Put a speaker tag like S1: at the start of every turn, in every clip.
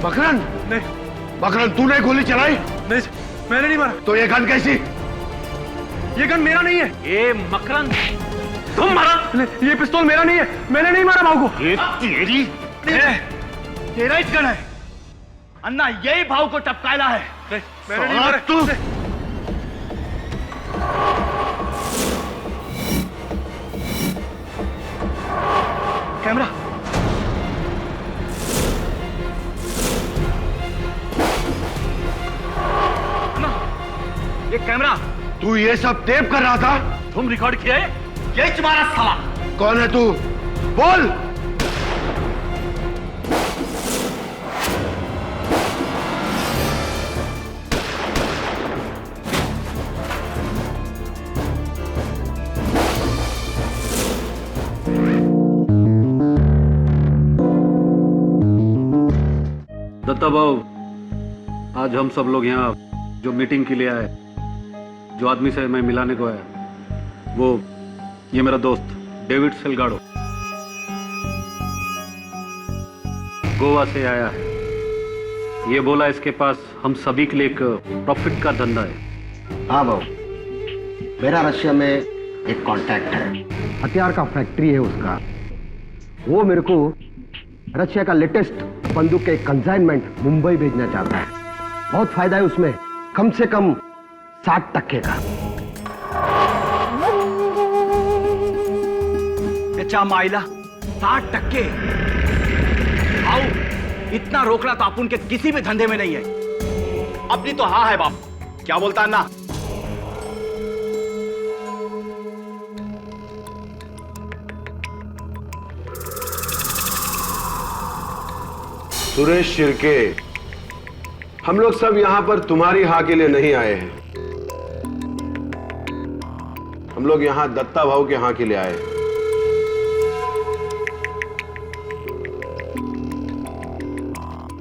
S1: मकरन?
S2: नहीं।
S1: मकरन, तूने गोली चलाई?
S2: नहीं, मैंने नहीं मारा।
S1: तो ये गन कैसी?
S2: ये गन मेरा नहीं है।
S3: ये मकरन तुम मारा?
S2: ये पिस्तौल मेरा नहीं है, मैंने नहीं मारा भाव को।
S3: ये तेरी
S4: तेरा ही गन है अन्ना, यही भाव को टपकायला है।
S2: मैंने नहीं मारा।
S1: तू
S4: कैमरा अन्ना, ये कैमरा।
S1: तू ये सब टेप कर रहा था?
S3: तुम रिकॉर्ड किया है?
S4: यही तुम्हारा साला।
S1: कौन है तू? बोल।
S5: दत्ता भाऊ, आज हम सब लोग यहाँ जो मीटिंग के लिए आए, जो आदमी से मैं मिलाने को आया, वो ये मेरा दोस्त डेविड सेल्गाडो, गोवा से आया है। ये बोला इसके पास हम सभी के लिए एक प्रॉफिट का धंधा है।
S6: हाँ भाऊ, मेरा रशिया में एक कांटेक्ट है, हथियार का फैक्ट्री है उसका। वो मेरे को रशिया का लेटेस्ट बंदूक के कंसाइनमेंट मुंबई भेजना चाहता है। बहुत फायदा है उसमें, कम से कम 60% का।
S4: अच्छा माइला, 60%? आओ, इतना रोकना तो अपन के किसी भी धंधे में नहीं है। अपनी तो हाँ है बाप, क्या बोलता है ना?
S1: सुरेश शिर्के, हम लोग सब यहां पर तुम्हारी हाँ के लिए नहीं आए हैं। हम लोग यहां दत्ता भाऊ के हाँ के लिए आए हैं।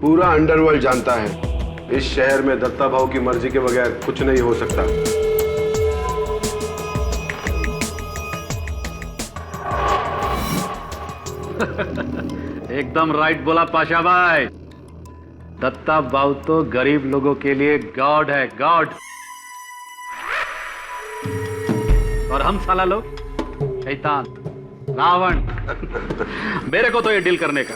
S1: पूरा अंडरवर्ल्ड जानता है इस शहर में दत्ता भाऊ की मर्जी के बगैर कुछ नहीं हो सकता।
S5: एकदम राइट बोला पाशा भाई। दत्ता भाऊ तो गरीब लोगों के लिए गॉड है, गॉड। और हम साला लोग शैतान, रावण। मेरे को तो ये डील करने का।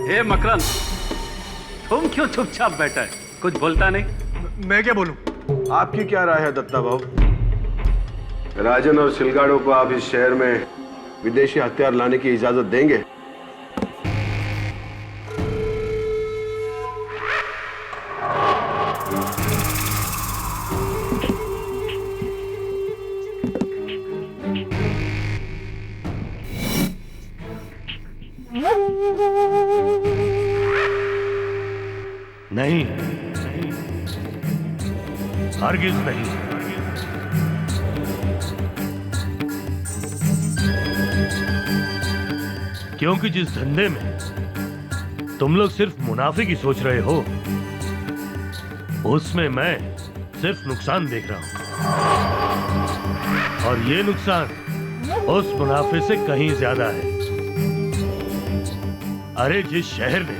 S5: हे मकरन, तुम क्यों चुपचाप बैठा है, कुछ बोलता नहीं?
S2: मैं क्या बोलूं?
S1: आपकी क्या राय है दत्ता भाऊ? राजन और सिलगाड़ो को आप इस शहर में विदेशी हथियार लाने की इजाजत देंगे?
S7: नहीं, हरगिज नहीं। क्योंकि जिस धंधे में तुम लोग सिर्फ मुनाफे की सोच रहे हो, उसमें मैं सिर्फ नुकसान देख रहा हूं। और ये नुकसान उस मुनाफे से कहीं ज्यादा है। अरे जिस शहर ने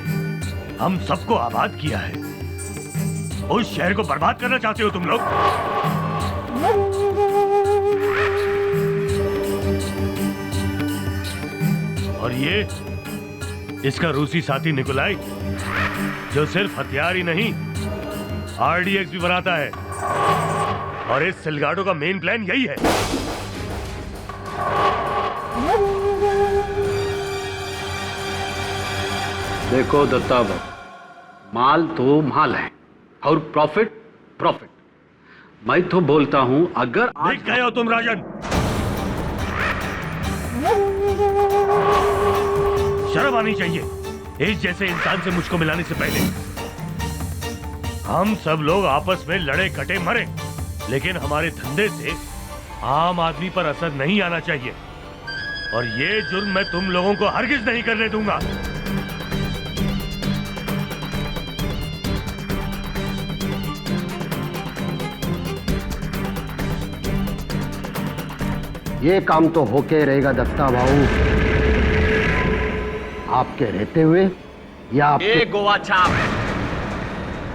S7: हम सबको आबाद किया है, उस शहर को बर्बाद करना चाहते हो तुम लोग। और ये इसका रूसी साथी निकोलाई, जो सिर्फ हथियार ही नहीं आरडीएक्स भी बनाता है। और इस सिलगाडो का मेन प्लान यही है।
S5: देखो दत्ता भाऊ, माल तो माल है और प्रॉफिट प्रॉफिट। मैं तो बोलता हूं, अगर
S7: देख गए हो तुम राजन, शर्म आनी चाहिए इस जैसे इंसान से मुझको मिलाने से पहले। हम सब लोग आपस में लड़े कटे मरे, लेकिन हमारे धंधे से आम आदमी पर असर नहीं आना चाहिए। और ये जुर्म मैं तुम लोगों को हरगिज नहीं करने दूंगा।
S6: ये काम तो होके रहेगा दत्ता भाऊ। आपके रहते हुए या आप
S4: ए गोवा छाप,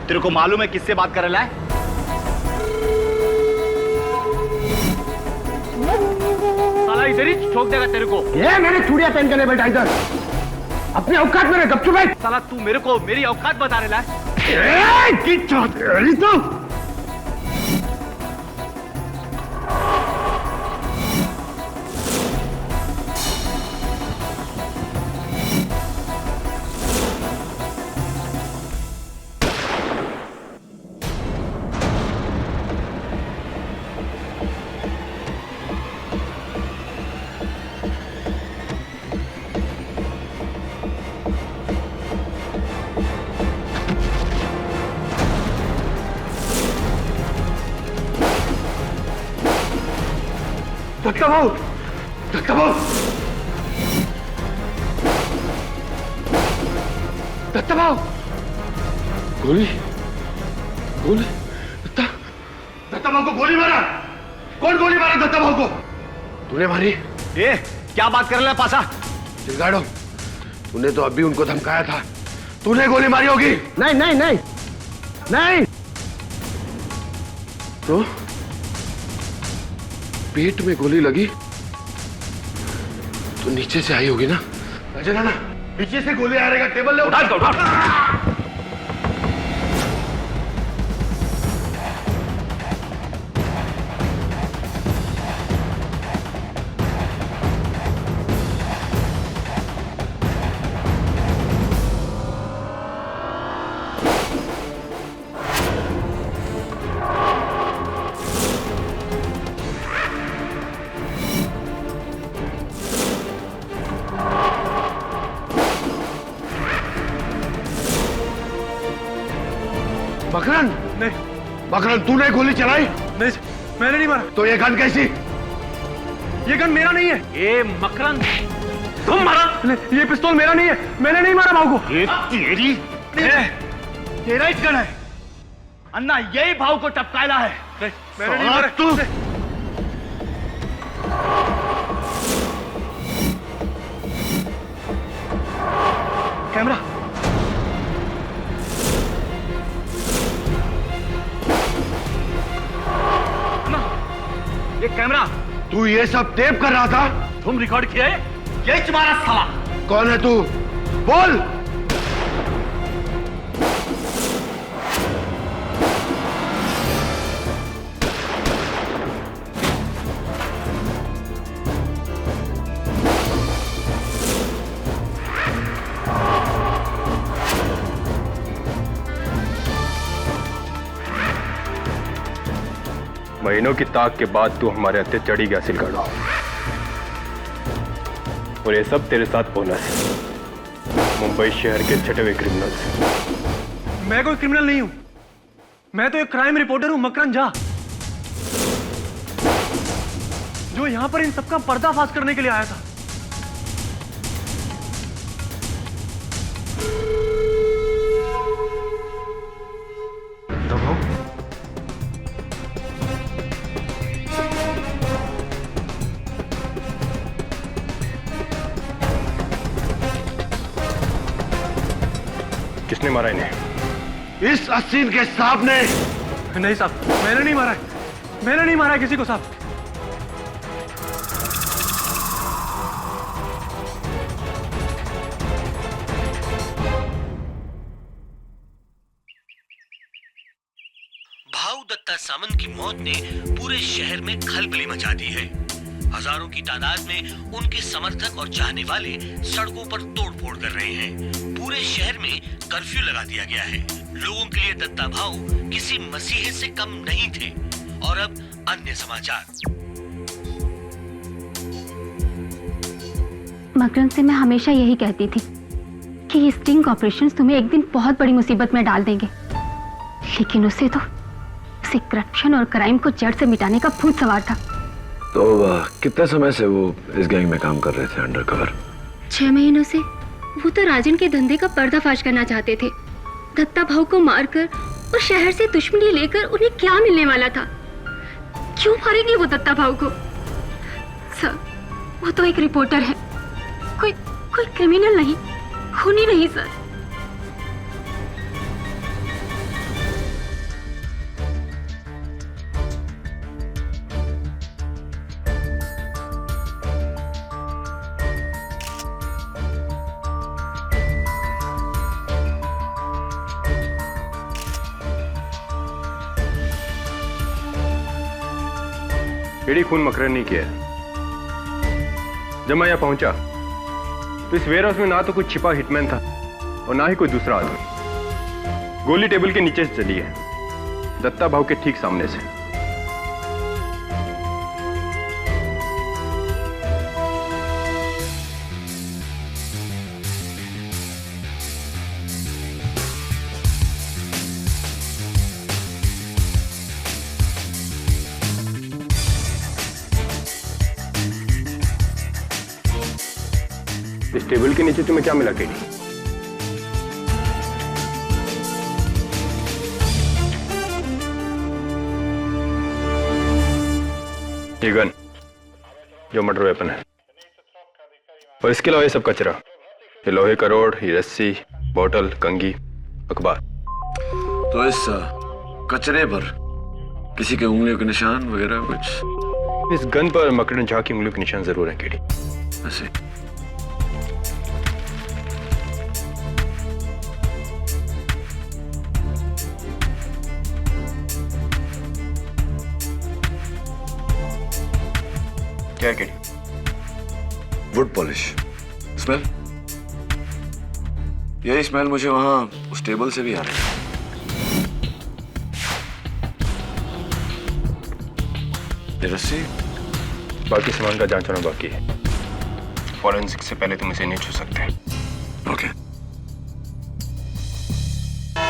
S4: तेरे को मालूम है किससे बात कर रहा है? साला इधर ही ठोक देगा तेरे को।
S6: ये मैंने चूड़ियां पहन के नहीं बैठा इधर, अपने औकात में गप चुप बैठ।
S4: साला तू मेरे को मेरी औकात बता रहा है?
S1: दत्ता भाऊ, दत्ता भाऊ, दत्ता भाऊ, गोली, गोली, दत्ता भाऊ को गोली मारा। कौन गोली मारा दत्ता भाऊ को? तूने मारी?
S4: ए क्या बात कर रहा है पासा?
S1: सिलगाड़ो, तूने तो अभी उनको धमकाया था, तूने गोली मारी होगी।
S6: नहीं नहीं नहीं नहीं।
S1: तो पेट में गोली लगी तो नीचे से आई होगी ना? अजय नाना, नीचे से गोली आ रहेगा, टेबल ले उठा। मकरन,
S2: नहीं
S1: मकरन, तूने गोली चलाई?
S2: नहीं, मैंने नहीं मारा।
S1: तो ये गन कैसी?
S2: ये गन मेरा नहीं है।
S3: ए मकरन, तुम मारा?
S2: नहीं, ये पिस्तौल मेरा नहीं है, मैंने नहीं मारा भाव को।
S3: ये तेरी
S4: तेरा ही गन है अन्ना, यही भाव को टपकायला है।
S2: नहीं, मैंने नहीं मारा।
S1: तू
S2: कैमरा,
S4: ये कैमरा,
S1: तू ये सब टेप कर रहा था?
S3: तुम रिकॉर्ड किया है?
S4: यही तुम्हारा साला।
S1: कौन है तू? बोल।
S8: महीनों की ताक के बाद तू हमारे हत्थे चढ़ी गया सिलगाड़ो, और ये सब तेरे साथ बोनस, मुंबई शहर के छठे हुए क्रिमिनल्स।
S2: मैं कोई क्रिमिनल नहीं हूं, मैं तो एक क्राइम रिपोर्टर हूं, मकरन झा, जो यहां पर इन सबका पर्दाफाश करने के लिए आया था।
S8: किसने मारा इन्हें?
S1: इस असीन के साहब ने।
S2: नहीं साहब, मैंने नहीं मारा है, मैंने नहीं मारा है किसी को साहब।
S9: भाऊ दत्ता सामंत की मौत ने पूरे शहर में खलबली मचा दी है। हजारों की तादाद में उनके समर्थक और चाहने वाले सड़कों पर तोड़फोड़ कर रहे हैं। पूरे शहर में कर्फ्यू लगा दिया गया है। लोगों के लिए दत्ता भाऊ किसी मसीहे से कम नहीं थे। और अब अन्य समाचार।
S10: मकरन से मैं हमेशा यही कहती थी कि ये स्टिंग ऑपरेशंस तुम्हें एक दिन बहुत बड़ी मुसीबत में डाल देंगे, लेकिन उसे करप्शन और क्राइम को जड़ से मिटाने का भूत सवार था।
S11: तो कितने समय से वो इस गैंग में काम कर रहे थे अंडरकवर?
S10: 6 महीनों से। वो तो राजन के धंधे का पर्दाफाश करना चाहते थे। दत्ता भाऊ को मारकर और शहर से दुश्मनी लेकर उन्हें क्या मिलने वाला था? क्यों मारेंगे वो दत्ता भाऊ को? सर, वो तो एक रिपोर्टर है, कोई क्रिमिनल नहीं। खूनी नहीं सर।
S8: एडी खून मकरन नहीं किया। जब मैं यहाँ पहुंचा तो इस वेयर हाउस में ना तो कोई छिपा हिटमैन था और ना ही कोई दूसरा आदमी। गोली टेबल के नीचे से चली है, दत्ता भाव के ठीक सामने से। इस टेबल के नीचे तुम्हें क्या मिला केडी? ये गन जो मर्डर वेपन है, और इसके अलावा ये सब कचरा, ये लोहे का रोड, ये रस्सी, बोतल, कंघी, अखबार।
S11: तो इस कचरे पर किसी के उंगलियों के निशान वगैरह कुछ?
S8: इस गन पर मकरन झा की उंगलियों के निशान जरूर हैं केडी।
S11: ऐसे
S8: क्या है केडी?
S11: Would polish smell. यही स्मेल मुझे वहां उस टेबल से भी आ रही है। ये रस्सी?
S8: बाकी सामान का जांच होना बाकी है। फॉरेंसिक से पहले तुम इसे नहीं छू सकते।
S11: ओके।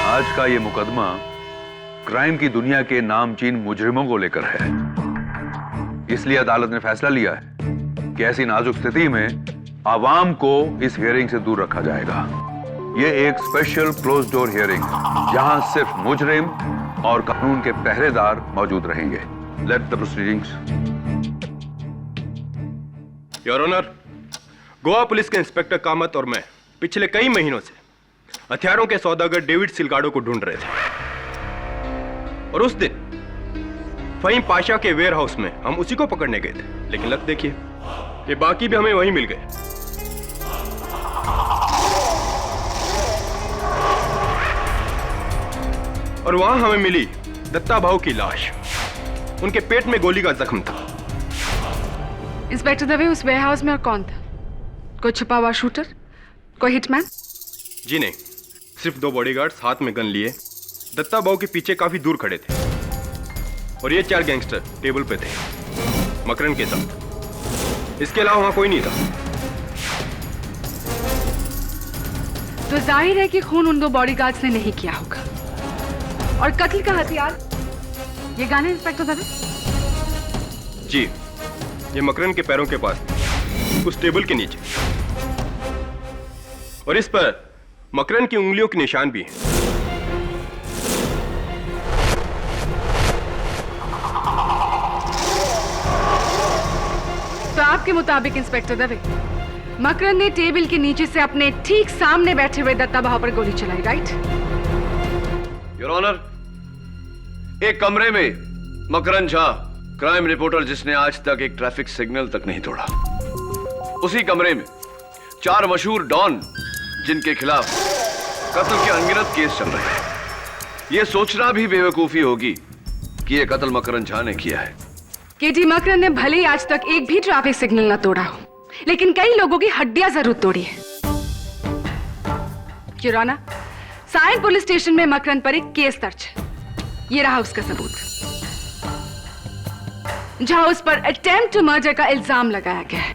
S12: आज का ये मुकदमा क्राइम की दुनिया के नामचीन मुजरिमों को लेकर है। इसलिए अदालत ने फैसला लिया है कि ऐसी नाजुक स्थिति में आवाम को इस हियरिंग से दूर रखा जाएगा। ये एक स्पेशल क्लोज डोर हियरिंग, जहां सिर्फ मुजरिम और कानून के पहरेदार मौजूद रहेंगे। Let the proceedings.
S8: Your honour, Goa police के इंस्पेक्टर कामत और मैं पिछले कई महीनों से हथियारों के सौदागर डेविड सिलगाडो को ढूंढ रहे थे, और उस दिन फहीम पाशा के वेयर हाउस में हम उसी को पकड़ने गए थे। लेकिन लग देखिए, ये बाकी भी हमें वहीं मिल गए। और वहां हमें मिली दत्ता भाऊ की लाश। उनके पेट में गोली का जख्म था।
S13: इंस्पेक्टर दवे, उस वेयर हाउस में और कौन था? कोई छुपा हुआ शूटर? कोई हिटमैन?
S8: जी नहीं, सिर्फ 2 बॉडीगार्ड्स हाथ में गन लिए दत्ता भाऊ के पीछे काफी दूर खड़े थे, और ये 4 गैंगस्टर टेबल पे थे मकरन के साथ। इसके अलावा वहां कोई नहीं था।
S13: तो जाहिर है कि खून उन 2 बॉडीगार्ड्स ने नहीं किया होगा। और कत्ल का हथियार ये गन है इंस्पेक्टर दवे?
S8: जी, ये मकरन के पैरों के पास थी, उस टेबल के नीचे, और इस पर मकरन की उंगलियों के निशान भी हैं।
S13: तो आपके मुताबिक इंस्पेक्टर दवे, मकरन ने टेबल के नीचे से अपने ठीक सामने बैठे हुए दत्ता भाव पर गोली चलाई, राइट?
S11: योर ऑनर, एक कमरे में मकरन झा, क्राइम रिपोर्टर जिसने आज तक एक ट्रैफिक सिग्नल तक नहीं तोड़ा, उसी कमरे में 4 मशहूर डॉन जिनके खिलाफ कत्ल के अनगिनत केस चल रहे हैं। यह सोचना भी बेवकूफी होगी कि यह कत्ल मकरन झा ने किया है।
S13: केटी मकरन ने भले ही आज तक एक भी ट्रैफिक सिग्नल न तोड़ा हो, लेकिन कई लोगों की हड्डियां जरूर तोड़ी है। किराना, सायन पुलिस स्टेशन में मकरन पर एक केस दर्ज है। ये रहा उसका सबूत, जहां उस पर अटेम्प्ट टू मर्डर का इल्जाम लगाया गया है।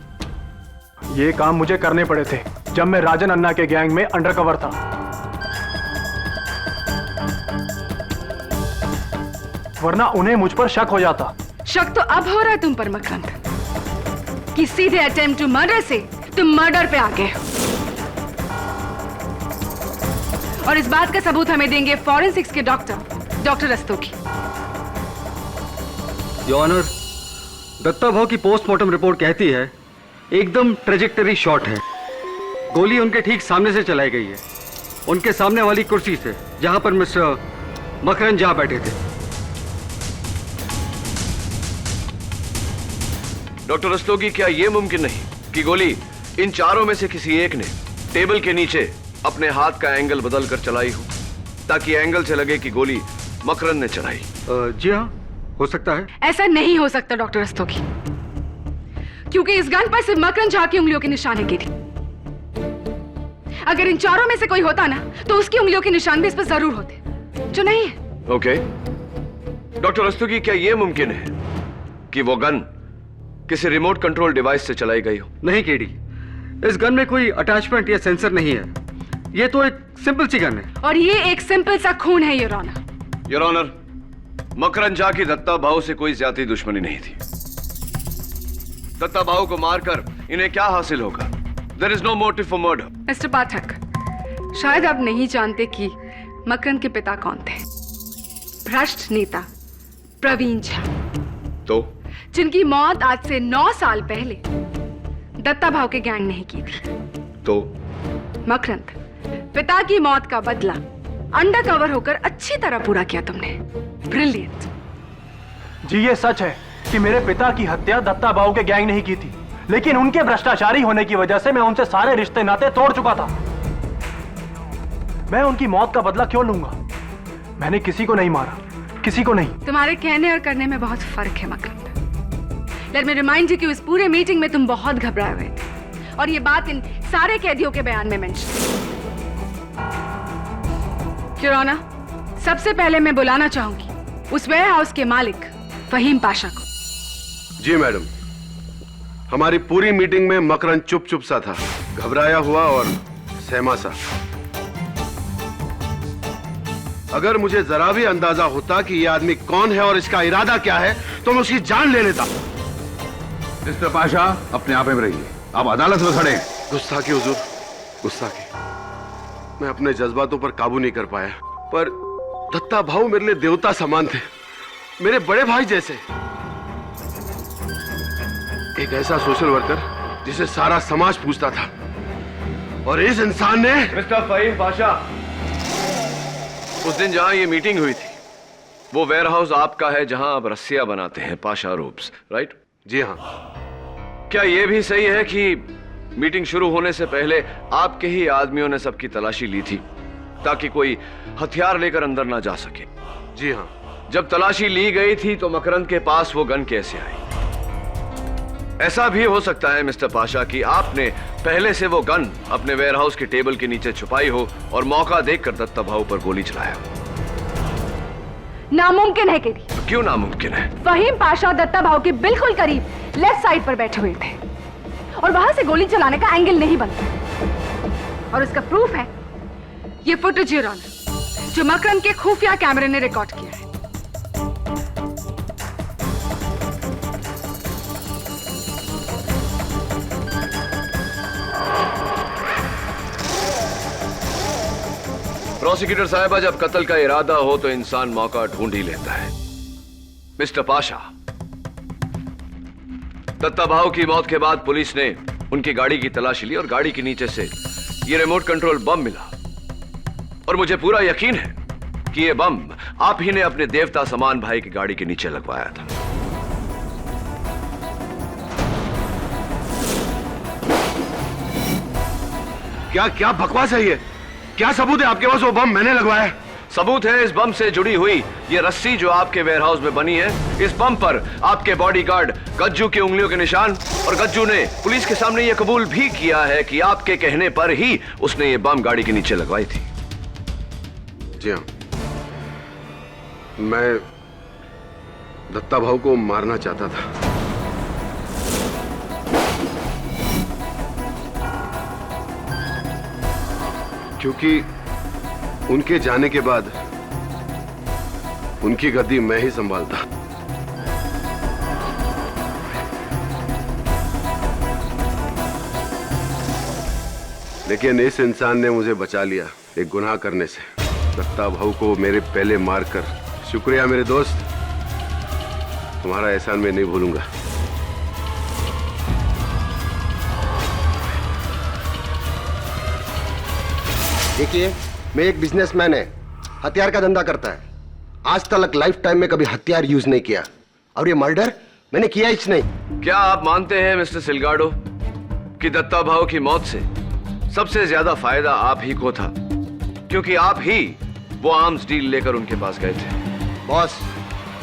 S2: ये काम मुझे करने पड़े थे जब मैं राजन अन्ना के गैंग में अंडरकवर था। वरना उन्हें मुझ पर शक हो जाता।
S13: शक तो अब हो रहा है तुम पर मकरन, कि सीधे अटेम्प्ट टू मर्डर से तुम मर्डर पे आ गए हो। और इस बात का सबूत हमें देंगे फॉरेंसिक्स के doctor Rastogi.
S5: Your honour, Datta भाव की पोस्टमार्टम रिपोर्ट कहती है एकदम ट्रेजेक्टरी शॉट है।
S6: गोली उनके ठीक सामने से चलाई गई है, उनके सामने वाली कुर्सी से, जहां पर मिस्टर मकरन झा बैठे थे।
S11: डॉक्टर रस्तोगी, क्या यह मुमकिन नहीं कि गोली इन चारों में से किसी एक ने टेबल के नीचे अपने हाथ का एंगल बदलकर चलाई हो, ताकि एंगल से लगे कि गोली मकरन ने चलाई?
S6: जी हाँ, हो सकता है।
S13: ऐसा नहीं हो सकता डॉक्टर रस्तोगी, क्योंकि इस गन पर सिर्फ मकरन झा की उंगलियों के निशान की थी। अगर इन चारों में से कोई होता ना, तो उसकी उंगलियों के निशान भी इस पर जरूर होते, जो नहीं है।
S11: ओके। डॉक्टर रस्तोगी, क्या यह मुमकिन है कि वो गन किसी रिमोट कंट्रोल डिवाइस से चलाई गई हो?
S6: नहीं केडी, इस गन में कोई अटैचमेंट या सेंसर नहीं है। ये तो एक सिंपल सी गन है।
S13: और ये एक सिंपल सा खून है your honour.
S11: Your honour, Makaran Jha की दत्ता भाऊ से कोई ज्यादा दुश्मनी नहीं थी। दत्ता भाऊ को मारकर इन्हें क्या हासिल होगा? There is no motive for murder.
S13: Mister Pathak, शायद आप नहीं जानते कि मकरन के पिता कौन थे। भ्रष्ट नेता प्रवीण झा,
S11: तो
S13: जिनकी मौत आज से 9 साल पहले दत्ता भाऊ के गैंग ने ही की थी।
S11: तो
S13: मकरंद, पिता की मौत का बदला अंडर कवर होकर अच्छी तरह पूरा किया तुमने। ब्रिलियंट।
S2: जी ये सच है कि मेरे पिता की हत्या दत्ता भाऊ के गैंग ने ही की थी, लेकिन उनके भ्रष्टाचारी होने की वजह से मैं उनसे सारे रिश्ते नाते तोड़ चुका था। मैं उनकी मौत का बदला क्यों लूंगा? मैंने किसी को नहीं मारा, किसी को नहीं।
S13: तुम्हारे कहने और करने में बहुत फर्क है मकरंद। लेट मी रिमाइंड यू कि उस पूरे मीटिंग में तुम बहुत घबराए हुए थे, और ये बात इन सारे कैदियों के बयान में मेंशन है। योर ऑनर, सबसे पहले मैं बुलाना चाहूंगी उस वेयर हाउस के मालिक फहीम पाशा को।
S1: जी मैडम। हमारी पूरी मीटिंग में मकरन चुप चुप सा था, घबराया हुआ और सहमा सा। अगर मुझे जरा भी अंदाजा होता कि यह आदमी कौन है और इसका इरादा क्या है, तो मैं उसकी जान ले लेता।
S12: मिस्टर पाशा, अपने आप में रहिए, आप अदालत में खड़े हैं।
S1: गुस्ताखी हुजूर, गुस्ताखी। मैं अपने जज्बातों पर काबू नहीं कर पाया, पर दत्ता भाऊ मेरे लिए देवता समान थे, मेरे बड़े भाई जैसे। एक ऐसा सोशल वर्कर जिसे सारा समाज पूछता था, और इस इंसान ने।
S11: मिस्टर फहीम पाशा, उस दिन जहां ये मीटिंग हुई थी, वो वेयर हाउस आपका है जहां आप रस्सियां बनाते हैं, पाशा रोप्स, राइट?
S1: जी हाँ।
S11: क्या यह भी सही है कि मीटिंग शुरू होने से पहले आपके ही आदमियों ने सबकी तलाशी ली थी, ताकि कोई हथियार लेकर अंदर ना जा सके?
S1: जी हाँ।
S11: जब तलाशी ली गई थी तो मकरंद के पास वो गन कैसे आई? ऐसा भी हो सकता है मिस्टर पाशा कि आपने पहले से वो गन अपने वेयरहाउस के टेबल के नीचे छुपाई हो और मौका देखकर दत्ता भाऊ पर गोली चलाया हो।
S13: नामुमकिन है केडी।
S11: तो क्यों नामुमकिन है?
S13: फहीम पाशा दत्ता भाऊ के बिल्कुल करीब लेफ्ट साइड पर बैठे हुए थे, और वहां से गोली चलाने का एंगल नहीं बनता। और उसका प्रूफ है ये फुटेज योर ऑनर, जो मकरंद के खुफिया कैमरे ने रिकॉर्ड किया है।
S11: प्रोसिक्यूटर साहिबा, जब कत्ल का इरादा हो तो इंसान मौका ढूंढ ही लेता है। मिस्टर पाशा, दत्ता भाऊ की मौत के बाद पुलिस ने उनकी गाड़ी की तलाशी ली और गाड़ी के नीचे से ये रिमोट कंट्रोल बम मिला, और मुझे पूरा यकीन है कि ये बम आप ही ने अपने देवता समान भाई की गाड़ी के नीचे लगवाया था।
S1: क्या क्या बकवास है ये? क्या सबूत है आपके पास वो बम मैंने लगवाया?
S11: सबूत है इस बम से जुड़ी हुई ये रस्सी जो आपके वेयरहाउस में बनी है। इस बम पर आपके बॉडीगार्ड गज्जू की उंगलियों के निशान, और गज्जू ने पुलिस के सामने ये कबूल भी किया है कि आपके कहने पर ही उसने ये बम गाड़ी के नीचे लगवाई थी।
S1: जी हाँ, मैं दत्ता भाऊ को मारना चाहता था। क्योंकि उनके जाने के बाद उनकी गद्दी मैं ही संभालता। लेकिन इस इंसान ने मुझे बचा लिया एक गुनाह करने से। दत्ता भाऊ को मेरे पहले मारकर। शुक्रिया मेरे दोस्त, तुम्हारा एहसान मैं नहीं भूलूंगा।
S6: देखिए, मैं एक बिजनेसमैन है, हथियार का धंधा करता है। आज तक लाइफ टाइम में कभी हथियार यूज नहीं किया, और ये मर्डर मैंने किया ही नहीं।
S11: क्या आप मानते हैं मिस्टर सिलगाडो कि दत्ता भाऊ की मौत से सबसे ज्यादा फायदा आप ही को था, क्योंकि आप ही वो आर्म्स डील लेकर उनके पास गए थे?
S6: बॉस,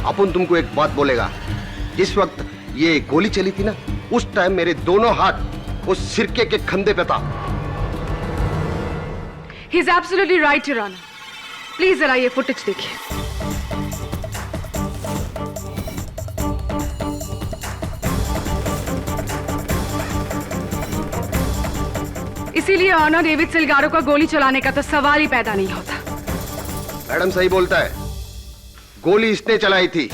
S6: अपन तुमको एक बात बोलेगा, जिस वक्त ये गोली चली थी ना, उस टाइम मेरे दोनों हाथ उस सिरके के खंधे पे था।
S13: He is absolutely right, Your Honor. Please जरा ये फुटेज देखिए। इसीलिए ऑनर डेविड सिलगाडो का गोली चलाने का तो सवाल ही पैदा नहीं होता।
S6: मैडम सही बोलता है, गोली इसने चलाई थी,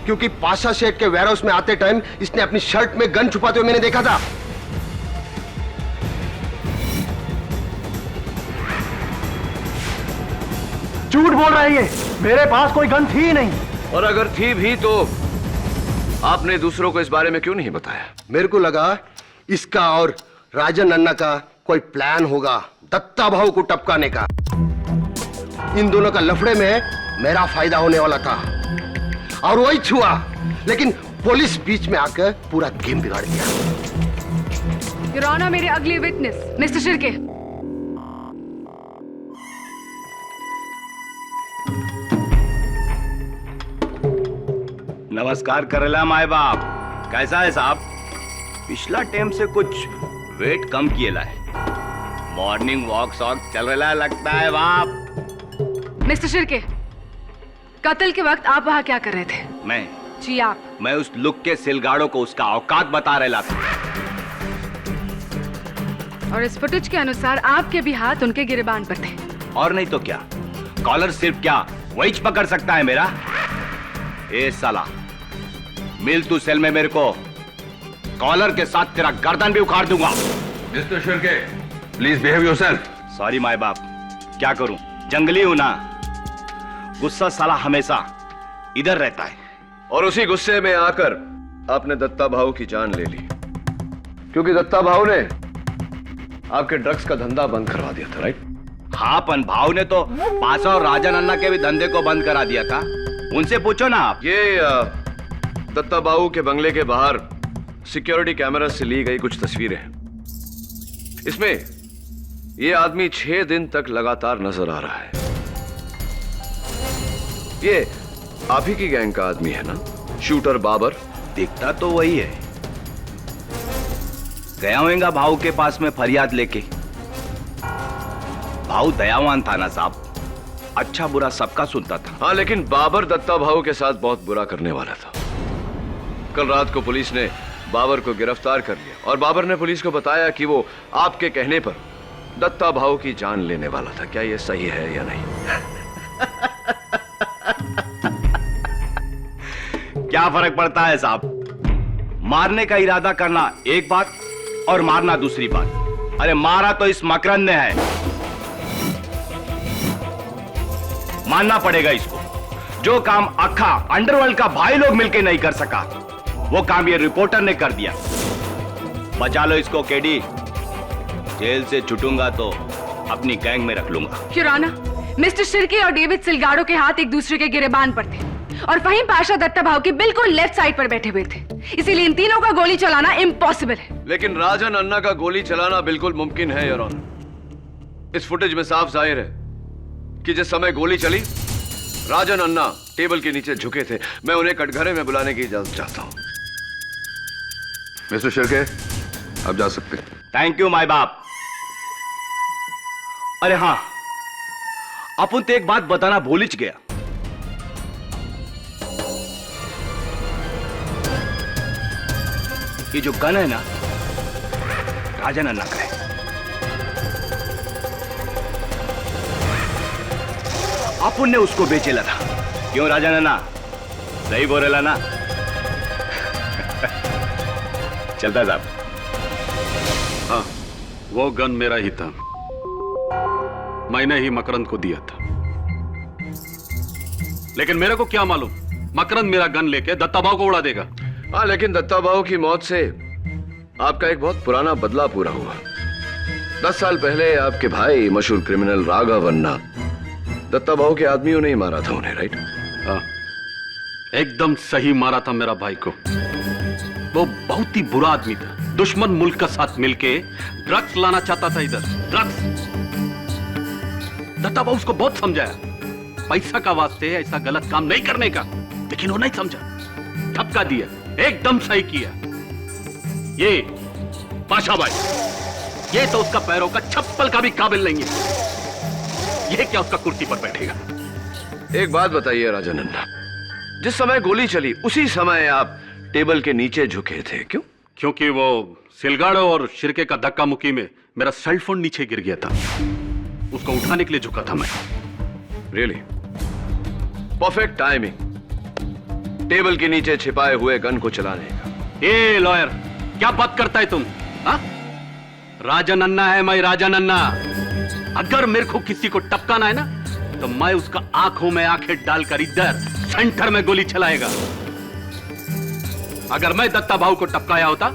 S6: क्योंकि पाशा शेख के वेयरहाउस में आते टाइम इसने अपनी शर्ट में गन छुपाते हुए मैंने देखा था।
S2: झूठ बोल रहा है ये, मेरे पास कोई गन थी ही नहीं।
S11: और अगर थी भी तो आपने दूसरों को इस बारे में क्यों नहीं बताया?
S6: मेरे को लगा इसका और राजन अन्ना का कोई प्लान होगा दत्ता भाऊ को टपकाने का। इन दोनों का लफड़े में मेरा फायदा होने वाला था, और वही छुआ, लेकिन पुलिस बीच में आकर पूरा गेम बिगाड़ दिया।
S13: योर ऑनर, मेरे अगले विटनेस मिस्टर शिर्के।
S4: नमस्कार करेला माए बाप, कैसा है साहब? पिछला टाइम से कुछ वेट कम किएला है। मॉर्निंग वॉक शॉक चल रहा लगता है बाप।
S13: मिस्टर शिर्के, कत्ल के वक्त आप वहां क्या कर रहे थे?
S4: मैं
S13: जी आप।
S4: मैं उस लुक के सिलगाड़ों को उसका औकात बता रहा था।
S13: और इस फुटेज के अनुसार आपके भी हाथ उनके गिरेबान पर थे।
S4: और नहीं तो क्या, कॉलर सिर्फ क्या वही पकड़ सकता है मेरा? ए साला, मिल तू सेल में मेरे को, कॉलर के साथ तेरा गर्दन भी उखाड़ दूंगा।
S12: Mister Shirke, please behave yourself.
S4: Sorry my बाप, क्या करूं, जंगली हूं ना, गुस्सा साला हमेशा इधर रहता है।
S11: और उसी गुस्से में आकर आपने दत्ता भाऊ की जान ले ली, क्योंकि दत्ता भाऊ ने आपके ड्रग्स का धंधा बंद करवा दिया था, राइट?
S4: हाँ, पन भाव ने तो पासा और राजन अन्ना के भी धंधे को बंद करा दिया था। उनसे पूछो ना आप।
S11: ये दत्ता भाऊ के बंगले के बाहर सिक्योरिटी कैमरा से ली गई कुछ तस्वीरें हैं। इसमें ये आदमी 6 दिन तक लगातार नजर आ रहा है। ये आप ही की गैंग का आदमी है ना, शूटर बाबर?
S4: दिखता तो वही है। गया होगा भाऊ के पास में फरियाद लेके। भाऊ दयावान था ना साहब, अच्छा बुरा सबका सुनता था।
S11: हाँ, लेकिन बाबर दत्ता भाऊ के साथ बहुत बुरा करने वाला था। कल रात को पुलिस ने बाबर को गिरफ्तार कर लिया, और बाबर ने पुलिस को बताया कि वो आपके कहने पर दत्ता भाऊ की जान लेने वाला था। क्या ये सही है या नहीं?
S4: क्या फर्क पड़ता है साहब? मारने का इरादा करना एक बात और मारना दूसरी बात। अरे मारा तो इस मकरंद ने है, मानना पड़ेगा इसको। जो काम अखा अंडरवर्ल्ड का भाई लोग मिलकर नहीं कर सका, वो काम ये रिपोर्टर ने कर दिया। बचा लो इसको केडी, जेल से छूटूंगा तो अपनी गैंग में रख लूंगा।
S13: योर ऑनर, मिस्टर शिर्के और डेविड सिलगाडो के हाथ एक दूसरे के गिरेबान पर थे, और फहीम पाशा दत्ता भाऊ के बिल्कुल लेफ्ट साइड पर बैठे हुए थे। इसीलिए इन तीनों का गोली चलाना इम्पॉसिबल है।
S11: लेकिन राजन अन्ना का गोली चलाना बिल्कुल मुमकिन है योर ऑनर। इस फुटेज में साफ जाहिर है कि जिस समय गोली चली, राजन अन्ना टेबल के नीचे झुके थे। मैं उन्हें कटघरे में बुलाने की इजाजत चाहता हूं।
S12: मिस्टर शिर्के, आप जा सकते हैं।
S4: थैंक यू माय बाप। अरे हाँ, अपन तो एक बात बताना भूल ही गया। ये जो गन है ना, राजन अन्ना का है। अपन ने उसको बेचेला था। क्यों राजन अन्ना? सही बोलेला ना? चलता साहब।
S5: हाँ, वो गन मेरा ही था, मैंने ही मकरंद को दिया था। लेकिन मेरे को क्या मालूम मकरंद मेरा गन लेके दत्ता भाऊ को उड़ा देगा।
S11: हाँ, लेकिन दत्ता भाऊ की मौत से आपका एक बहुत पुराना बदला पूरा हुआ। 10 साल पहले आपके भाई मशहूर क्रिमिनल राघव अन्ना, दत्ता भाऊ के आदमियों ने ही मारा था उन्हें, राइट?
S5: हाँ, एकदम सही मारा था मेरा भाई को। वो बहुत ही बुरा आदमी था। दुश्मन मुल्क का साथ मिलके ड्रग्स लाना चाहता था इधर, ड्रग्स। दत्ता भाऊ उसको बहुत समझाया, पैसा का वास्ते ऐसा गलत काम नहीं करने का, लेकिन वो नहीं समझा, धक्का दिया। एकदम सही किया। ये पाशा भाई, ये तो उसका पैरों का चप्पल का भी काबिल नहीं है। ये क्या उसका कुर्सी पर बैठेगा?
S11: एक बात बताइए राजन अन्ना, जिस समय गोली चली उसी समय आप टेबल के नीचे झुके थे, क्यों?
S5: क्योंकि वो सिलगाड़ो और शिरके का धक्का मुक्की में मेरा सेलफोन नीचे गिर गया था, उसको उठाने के लिए झुका था मैं।
S11: रियली? परफेक्ट टाइमिंग टेबल के नीचे छिपाए हुए गन को चलाने का।
S5: ए लॉयर, क्या बात करता है तुम? हा? राजन अन्ना है मैं, राजन अन्ना। अगर मेरे को किसी को टपकाना है ना, तो मैं उसका आंखों में आंखें डालकर इधर सेंटर में गोली चलाएगा। अगर मैं दत्ता भाऊ को टपकाया होता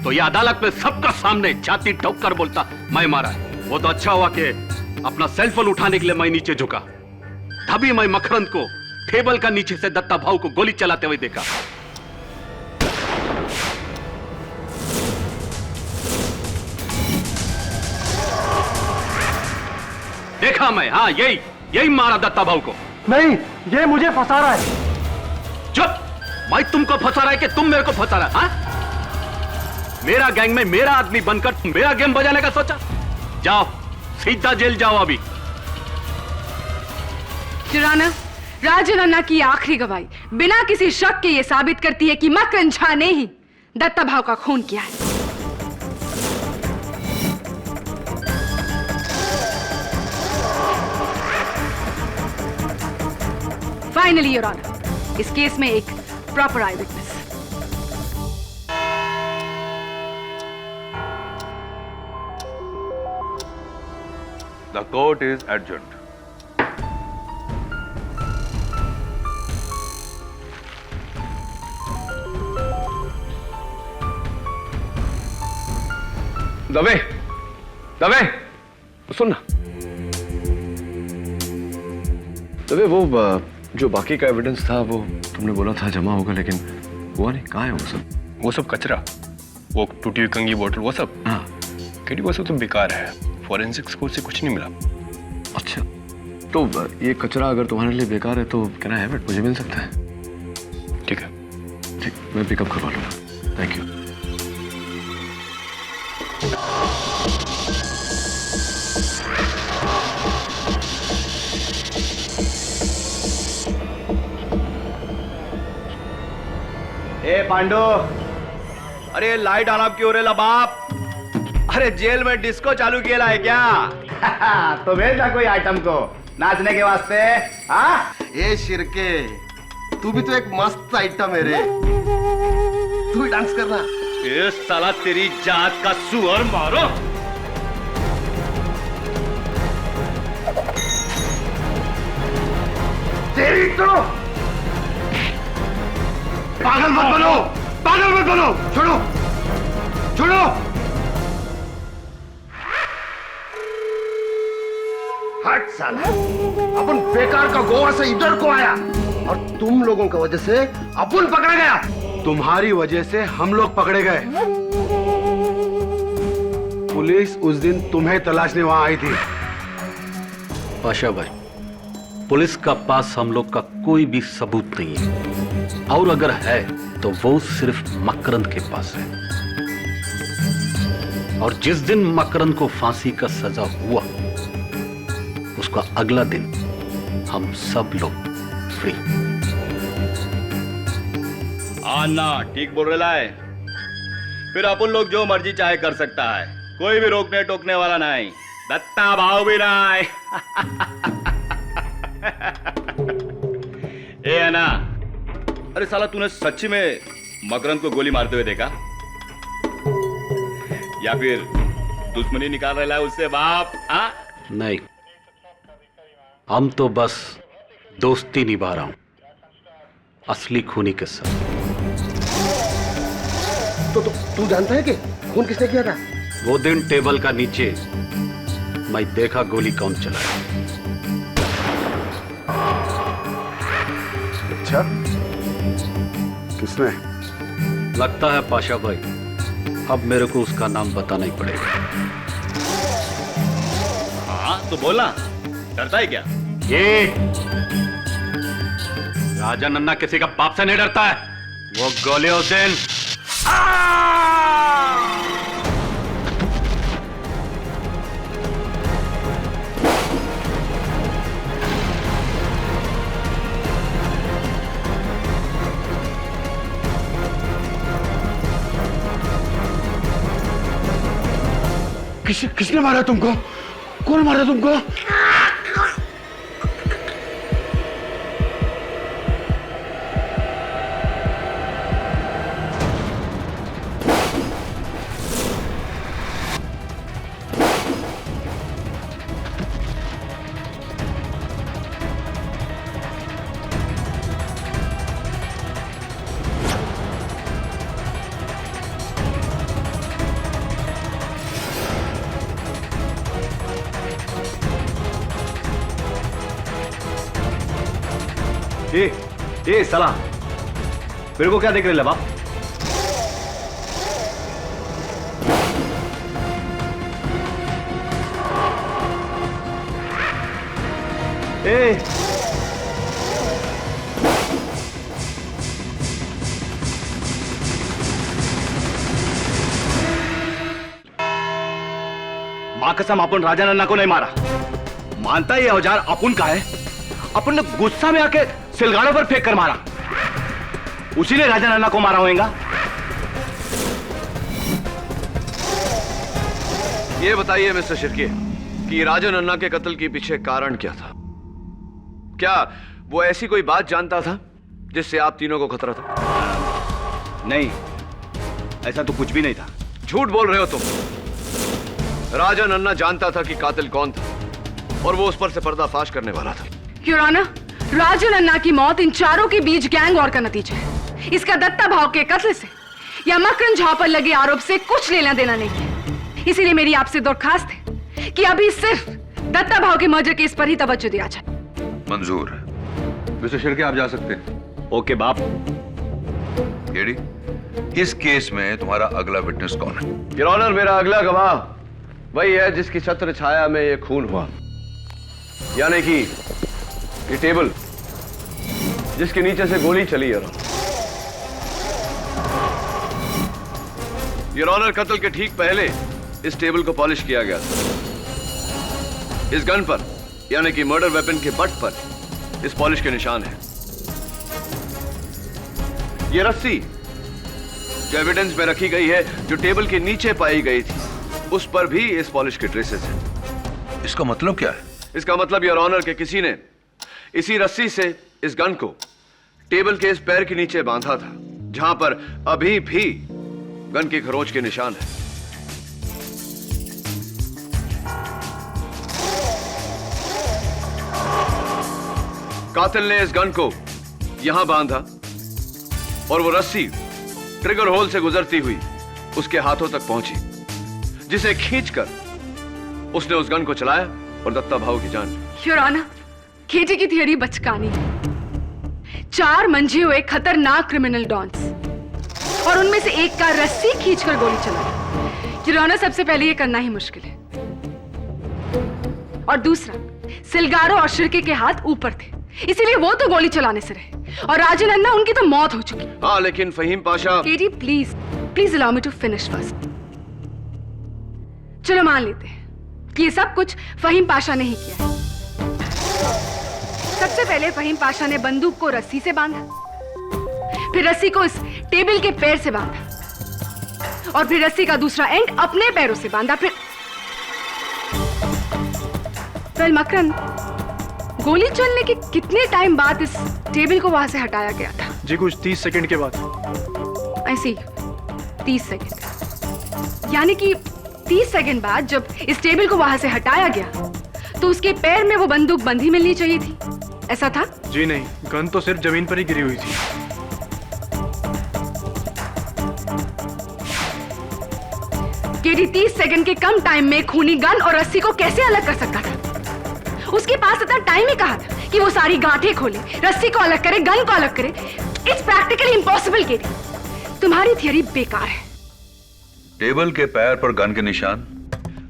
S5: तो ये अदालत में सबका सामने छाती ठोक कर बोलता मैं मारा है। वो तो अच्छा हुआ कि अपना सेलफोन उठाने के लिए मैं नीचे झुका, तभी मैं मकरंद को टेबल का नीचे से दत्ता भाऊ को गोली चलाते हुए देखा। देखा मैं, हाँ यही मारा दत्ता भाऊ को।
S2: नहीं, ये मुझे फंसा रहा है।
S5: चुप! मैं तुमको फंसा रहा है कि तुम मेरे को फंसा रहा है? हाँ? मेरा गैंग में मेरा आदमी बनकर तुम मेरा गेम बजाने का सोचा? जाओ, सीधा जेल जाओ अभी।
S13: जुराना, राजन अन्ना की आखिरी गवाही बिना किसी शक के ये साबित करती है कि मकरंद झा ने ही दत्ता भाऊ का खून किया है। फाइनली योर ऑनर, इस केस में एक proper eye witness.
S12: The court is adjourned.
S11: Dave, Dave, सुन ना। दवे, वो जो बाकी का एविडेंस था वो तुमने बोला था जमा होगा, लेकिन हुआ नहीं। कहाँ है वो सब?
S8: वो सब कचरा, वो टूटी हुई कंगी बोतल, वो सब।
S11: हाँ,
S8: केडी वो सब तो बेकार है, फॉरेंसिक्स को से कुछ नहीं मिला।
S11: अच्छा, तो ये कचरा अगर तुम्हारे लिए बेकार है तो कैन आई हैव इट? मुझे मिल सकता है?
S8: ठीक है,
S11: ठीक, मैं पिकअप करवा लूँगा। Thank you.
S4: ए पांडु, अरे लाइट ऑन क्यों रे बाप? अरे जेल में डिस्को चालू किया है क्या?
S6: तो भेज ना कोई आइटम को नाचने के वास्ते। हाँ, ये शिरके, तू भी तो एक मस्त आइटम है रे, तू भी डांस करना।
S4: ये साला तेरी जात का सुअर मारो।
S6: तेरी तो पागल मत बनो, पागल मत बनो, छोड़ो, छोड़ो। हट साला, अपन बेकार का गोवा से इधर को आया और तुम लोगों की वजह से अपन पकड़ा गया।
S1: तुम्हारी वजह से हम लोग पकड़े गए। पुलिस उस दिन तुम्हें तलाशने वहां आई थी।
S5: पाशा भाई, पुलिस का पास हम लोग का कोई भी सबूत नहीं है, और अगर है तो वो सिर्फ मकरंद के पास है। और जिस दिन मकरंद को फांसी का सजा हुआ, उसका अगला दिन हम सब लोग फ्री।
S4: आना ठीक बोल रहा है। फिर अपन लोग जो मर्जी चाहे कर सकता है, कोई भी रोकने टोकने वाला नहीं, दत्ता भाव भी नहीं। ए अन्ना, अरे साला तूने सच्ची में मकरंद को गोली मारते हुए देखा या फिर दुश्मनी निकाल रहा है उससे बाप? हाँ?
S5: नहीं, हम तो बस दोस्ती निभा रहा हूं असली खूनी के साथ।
S6: तो तू जानता है कि खून किसने किया था?
S5: वो दिन टेबल का नीचे मैं देखा गोली कौन चलाया।
S1: अच्छा, किसने?
S5: लगता है पाशा भाई, अब मेरे को उसका नाम बताना ही पड़ेगा।
S4: हाँ तो बोला, डरता है क्या?
S5: ये राजा नन्ना किसी का बाप से नहीं डरता है। वो गोली उस दिन
S6: किसने मारा तुमको? कौन मारा तुमको?
S4: ये साला मेरे को क्या देख रहे ले बाप? मां कसम अपन राजा नन्ना को नहीं मारा। मानता ये औजार अपन का है। अपन ने गुस्सा में आके सिलगाड़ों पर फेंक कर मारा। उसी ने राजा नन्ना को मारा होगा।
S11: ये बताइए मिस्टर शिर्के कि राजा नन्ना के कत्ल के पीछे कारण क्या था? क्या वो ऐसी कोई बात जानता था जिससे आप तीनों को खतरा था?
S4: नहीं, ऐसा तो कुछ भी नहीं था।
S11: झूठ बोल रहे हो तुम। राजा नन्ना जानता था कि कातिल कौन था और वो उस पर से पर्दाफाश करने वाला था।
S13: योर ऑनर, राजा नन्ना की मौत इन चारों के बीच गैंग वॉर का नतीजा है। इसका दत्ता भाव के कत्ल से या मकरन झा पर लगे आरोप से कुछ लेना देना नहीं है। इसीलिए मेरी आपसे दरखास्त है कि अभी सिर्फ दत्ता भाव के मर्डर केस पर ही तवज्जो दिया जाए।
S12: मंजूर। मिस्टर शिर्के आप जा सकते हैं।
S4: ओके बाप।
S12: केडी, इस केस में तुम्हारा अगला विटनेस कौन है?
S11: योर ऑनर, मेरा अगला गवाह वही है जिसकी छत्र छाया में ये खून हुआ, यानी कि ये टेबल जिसके नीचे से गोली चली। योर ऑनर, कत्ल के ठीक पहले इस टेबल को पॉलिश किया गया था। इस गन पर यानी कि मर्डर वेपन के बट पर इस पॉलिश के निशान हैं। ये रस्सी जो एविडेंस में रखी गई है, जो टेबल के नीचे पाई गई थी, उस पर भी इस पॉलिश के ट्रेसेस हैं।
S12: इसका मतलब क्या है?
S11: इसका मतलब योर ऑनर के किसी ने इसी रस्सी से इस गन को टेबल के इस पैर के नीचे बांधा था, जहां पर अभी भी गन की खरोंच के निशान है। कातिल ने इस गन को यहां बांधा और वो रस्सी ट्रिगर होल से गुजरती हुई उसके हाथों तक पहुंची, जिसे खींचकर उसने उस गन को चलाया और दत्ता भाऊ की जान ली।
S13: योर ऑनर, केटी की थियरी बचकानी है। 4 मंझे हुए खतरनाक क्रिमिनल डॉन्स और उनमें से एक का रस्सी खींचकर गोली चलाया। योर ऑनर, सबसे पहले ये करना ही मुश्किल है, और दूसरा, सिलगारो और शिर्के के हाथ ऊपर थे, इसीलिए वो तो गोली चलाने से रहे, और राजा नन्ना उनकी तो मौत हो चुकी।
S11: हाँ, लेकिन Fahim Pasha.
S13: KT please please allow me to finish first. चलो मान लेते हैं कि ये सब कुछ फहीम पाशा ने ही किया है। सबसे पहले फहीम पाशा ने बंदूक को रस्सी से बांधा, फिर रस्सी को इस टेबल के पैर से बांधा, और फिर रस्सी का दूसरा एंड अपने पैरों से बांधा। फिर मकरन, गोली चलने के कितने टाइम बाद इस टेबल को वहां से हटाया गया था?
S2: जी कुछ 30 सेकंड के बाद।
S13: ऐसी 30 सेकंड, यानी कि 30 सेकंड बाद जब इस टेबल को वहां से हटाया गया तो उसके पैर में वो बंदूक बंधी मिलनी चाहिए थी, ऐसा था?
S2: जी नहीं, गन तो सिर्फ जमीन पर ही गिरी हुई थी।
S13: केडी 30 सेकंड के कम टाइम में खूनी गन और रस्सी को कैसे अलग कर सकता था? उसके पास इतना टाइम ही कहा था कि वो सारी गांठें खोले, रस्सी को अलग करे, गन को अलग करे। It's practically impossible KD. तुम्हारी थियरी बेकार है।
S12: टेबल के पैर पर गन के निशान,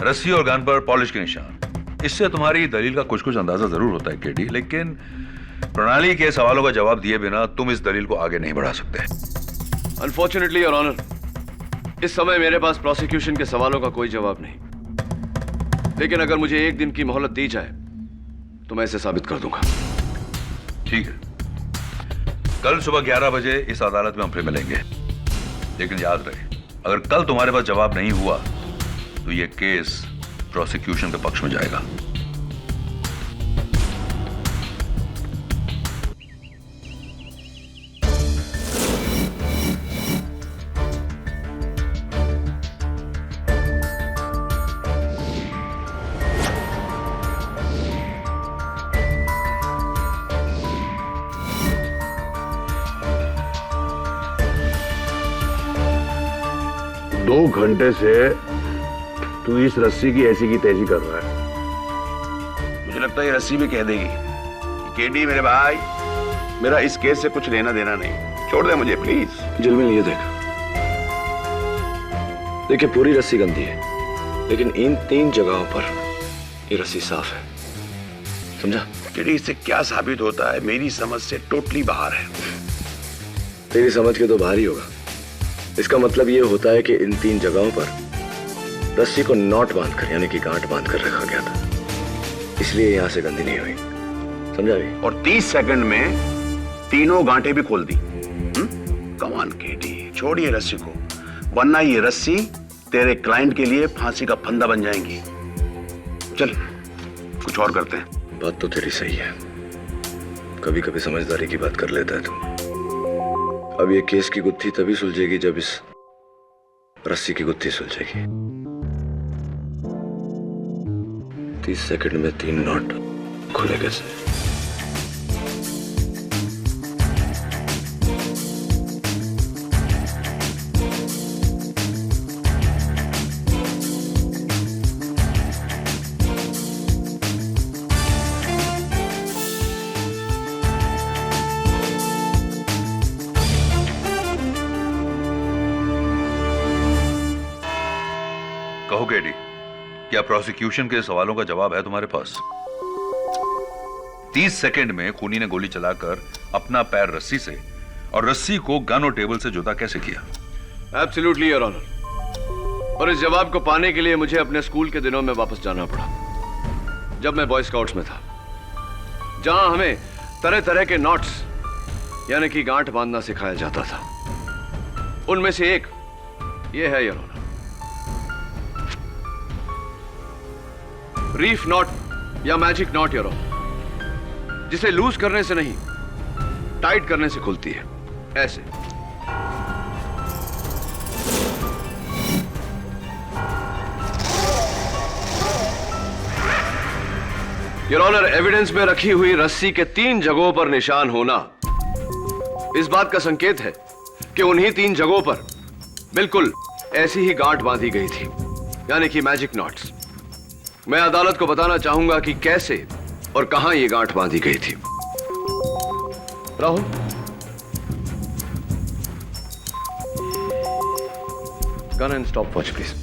S12: रस्सी और गन पर पॉलिश के निशान, इससे तुम्हारी दलील का कुछ कुछ अंदाजा जरूर होता है केडी, लेकिन प्रणाली के सवालों का जवाब दिए बिना तुम इस दलील को आगे नहीं बढ़ा सकते।
S11: अनफॉर्चुनेटली योर ऑनर, इस समय मेरे पास प्रोसिक्यूशन के सवालों का कोई जवाब नहीं, लेकिन अगर मुझे एक दिन की मोहलत दी जाए तो मैं इसे साबित कर दूंगा।
S12: ठीक है, कल सुबह 11 बजे इस अदालत में हम फिर मिलेंगे, लेकिन याद रहे अगर कल तुम्हारे पास जवाब नहीं हुआ तो यह केस प्रोसिक्यूशन के पक्ष में जाएगा।
S1: दो घंटे से तू इस रस्सी की ऐसी की तैसी कर रहा है।
S14: मुझे लगता है ये रस्सी भी कह देगी कि केडी मेरे भाई, मेरा इस केस से कुछ लेना देना नहीं, छोड़ दे मुझे प्लीज।
S11: जिलमिल ये देखिए पूरी रस्सी गंदी है, लेकिन इन 3 जगहों पर ये रस्सी साफ है, समझा?
S14: केडी इससे क्या साबित होता है मेरी समझ से टोटली बाहर है।
S11: तेरी समझ के तो बाहर ही होगा। इसका मतलब ये होता है कि इन 3 जगहों पर रस्सी को नॉट बांधकर यानी कि गांठ बांधकर रखा गया था, इसलिए यहां से गंदी नहीं हुई, समझा भी?
S14: और 30 सेकंड में तीनों गांठें भी खोल दी। कमान केडी, छोड़िए रस्सी को, वरना ये रस्सी तेरे क्लाइंट के लिए फांसी का फंदा बन जाएंगी। चल कुछ और करते हैं।
S11: बात तो तेरी सही है, कभी कभी समझदारी की बात कर लेता है तू। अब ये केस की गुत्थी तभी सुलझेगी जब इस रस्सी की गुत्थी सुलझेगी। 30 सेकंड में 3 नॉट खुले कैसे?
S12: कहो केडी, क्या प्रोसिक्यूशन के सवालों का जवाब है तुम्हारे पास? 30 सेकंड में खूनी ने गोली चलाकर अपना पैर रस्सी से और रस्सी को गन और टेबल से जुदा कैसे किया?
S11: Absolutely your honour. और इस जवाब को पाने के लिए मुझे अपने स्कूल के दिनों में वापस जाना पड़ा, जब मैं बॉय स्काउट्स में था, जहां हमें तरह तरह के नॉट्स यानी कि गांठ बांधना सिखाया जाता था। उनमें से एक ये है योर ऑनर, रीफ नॉट या मैजिक नॉट योर ऑनर, जिसे लूज करने से नहीं टाइट करने से खुलती है, ऐसे। योर ऑनर, एविडेंस में रखी हुई रस्सी के 3 जगहों पर निशान होना इस बात का संकेत है कि उन्हीं 3 जगहों पर बिल्कुल ऐसी ही गांठ बांधी गई थी, यानी कि मैजिक नॉट्स। मैं अदालत को बताना चाहूंगा कि कैसे और कहां ये गांठ बांधी गई थी। Rahul, gun and stop watch please.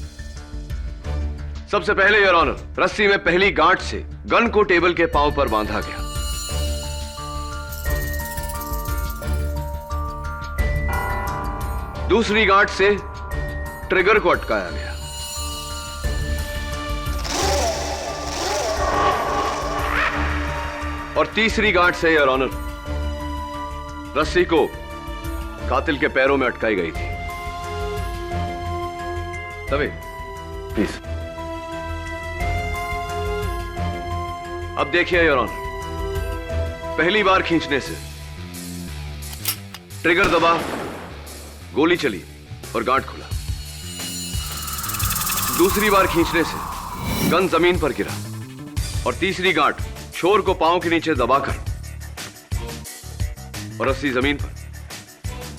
S11: सबसे पहले योर ऑनर, रस्सी में पहली गांठ से गन को टेबल के पांव पर बांधा गया। दूसरी गांठ से ट्रिगर को अटकाया गया। और तीसरी गांठ से योर ऑनर, रस्सी को कातिल के पैरों में अटकाई गई थी। तभी प्लीज। अब देखिए योर ऑनर, पहली बार खींचने से ट्रिगर दबा, गोली चली और गांठ खुला। दूसरी बार खींचने से गन जमीन पर गिरा और तीसरी गांठ छोर को पांव के नीचे दबाकर और रस्सी जमीन पर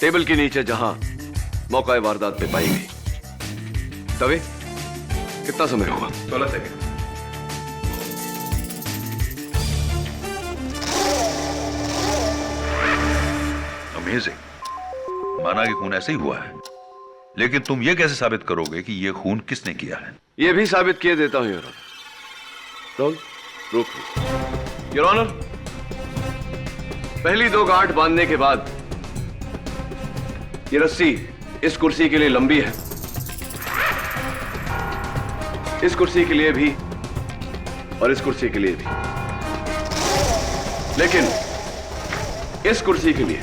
S11: टेबल के नीचे जहां मौका वारदात पे पाई गई। तवे कितना समय हुआ?
S8: 16 सेकंड।
S12: अमेजिंग। माना कि खून ऐसे ही हुआ है, लेकिन तुम ये कैसे साबित करोगे कि ये खून किसने किया है?
S11: ये भी साबित किए देता हूं, your honour. Roll proof. Your honour, पहली 2 गांठ बांधने के बाद ये रस्सी इस कुर्सी के लिए लंबी है, इस कुर्सी के लिए भी और इस कुर्सी के लिए भी, लेकिन इस कुर्सी के लिए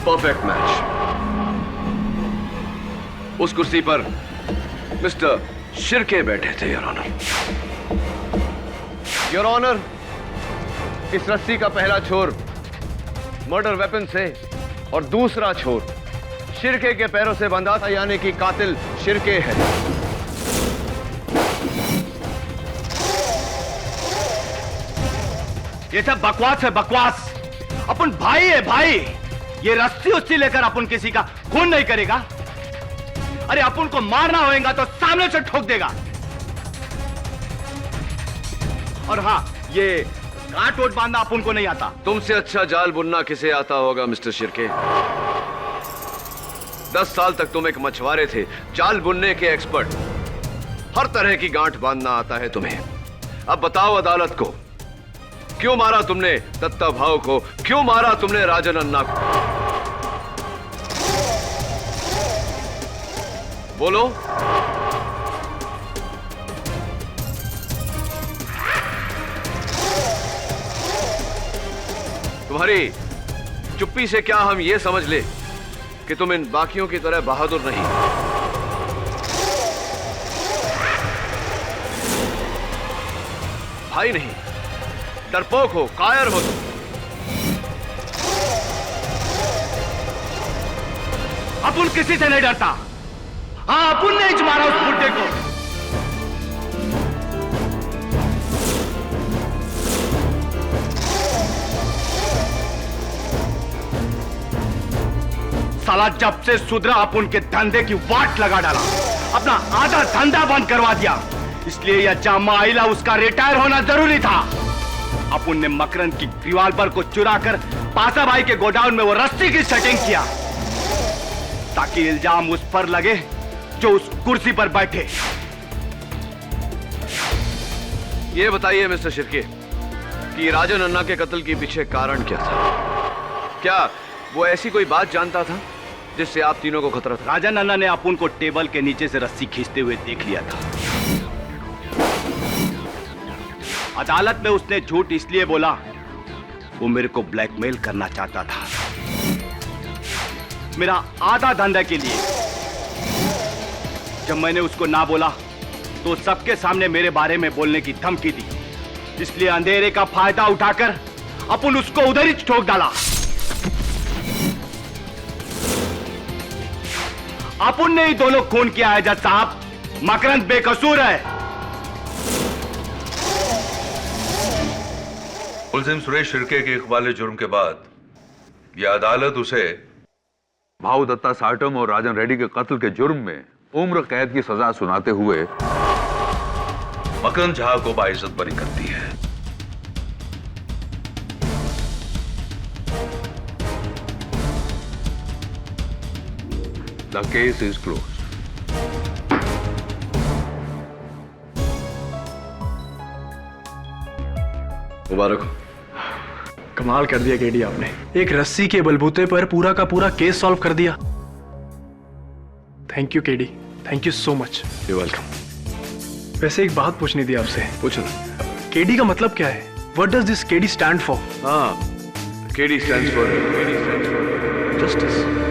S11: परफेक्ट मैच। उस कुर्सी पर मिस्टर शिर्के बैठे थे, योर ऑनर। योर ऑनर, इस रस्सी का पहला छोर मर्डर वेपन से और दूसरा छोर शिर्के के पैरों से बंधा था, यानी कि कातिल शिर्के है।
S4: ये सब बकवास है, बकवास। अपन भाई है, भाई। ये रस्सी उस्सी लेकर अपन किसी का खून नहीं करेगा। अरे अपन को मारना होगा तो सामने से ठोक देगा। और हाँ, ये गांठ वोट बांधना अपन को नहीं आता।
S11: तुमसे अच्छा जाल बुनना किसे आता होगा मिस्टर शिर्के? 10 साल तक तुम एक मछुआरे थे, जाल बुनने के एक्सपर्ट। हर तरह की गांठ बांधना आता है तुम्हें। अब बताओ अदालत को, क्यों मारा तुमने दत्ता भाऊ को? क्यों मारा तुमने राजन अन्ना को? बोलो। तुम्हारी चुप्पी से क्या हम ये समझ ले कि तुम इन बाकियों की तरह बहादुर नहीं? भाई नहीं, डरपोक हो, कायर हो तुम।
S4: अपन किसी से नहीं डरता। हाँ, अपन ने ही मारा उस बुड्ढे को। साला जब से सुधरा अपन के धंधे की वाट लगा डाला, अपना आधा धंधा बंद करवा दिया। इसलिए यह जामा आइला उसका रिटायर होना जरूरी था। अपन ने मकरन की रिवॉल्वर को चुरा कर पासा भाई के गोडाउन में वो रस्सी की सेटिंग किया, ताकि इल्जाम उस पर लगे जो उस कुर्सी पर बैठे।
S11: ये बताइए मिस्टर शिर्के कि राजन अन्ना के कत्ल के पीछे कारण क्या था? क्या वो ऐसी कोई बात जानता था जिससे आप तीनों को खतरा था?
S4: राजन अन्ना ने अपन को टेबल के नीचे से रस्सी खींचते हुए देख लिया था। अदालत में उसने झूठ इसलिए बोला, वो मेरे को ब्लैकमेल करना चाहता था, मेरा आधा धंधा के लिए। जब मैंने उसको ना बोला तो सबके सामने मेरे बारे में बोलने की धमकी दी। इसलिए अंधेरे का फायदा उठाकर अपन उसको उधर ही ठोक डाला। अपन ने ही दोनों खून किया है जज साहब। मकरंद बेकसूर है।
S12: मुलजिम सुरेश शिर्के के इकबाल जुर्म के बाद यह अदालत उसे भाऊ दत्ता साटम और राजन रेड्डी के कत्ल के जुर्म में उम्र कैद की सजा सुनाते हुए मकरंद झा को बाइज्जत बरी करती है। The case is closed.
S11: मुबारक हो।
S2: कमाल कर दिया केडी आपने। एक रस्सी के बलबूते पर पूरा का पूरा केस सॉल्व कर दिया। Thank you KD, thank you so much.
S11: You welcome.
S2: वैसे एक बात पूछनी थी आपसे।
S11: पूछो।
S2: केडी का मतलब क्या है? What does this KD stand for?
S11: हाँ, केडी stands for justice.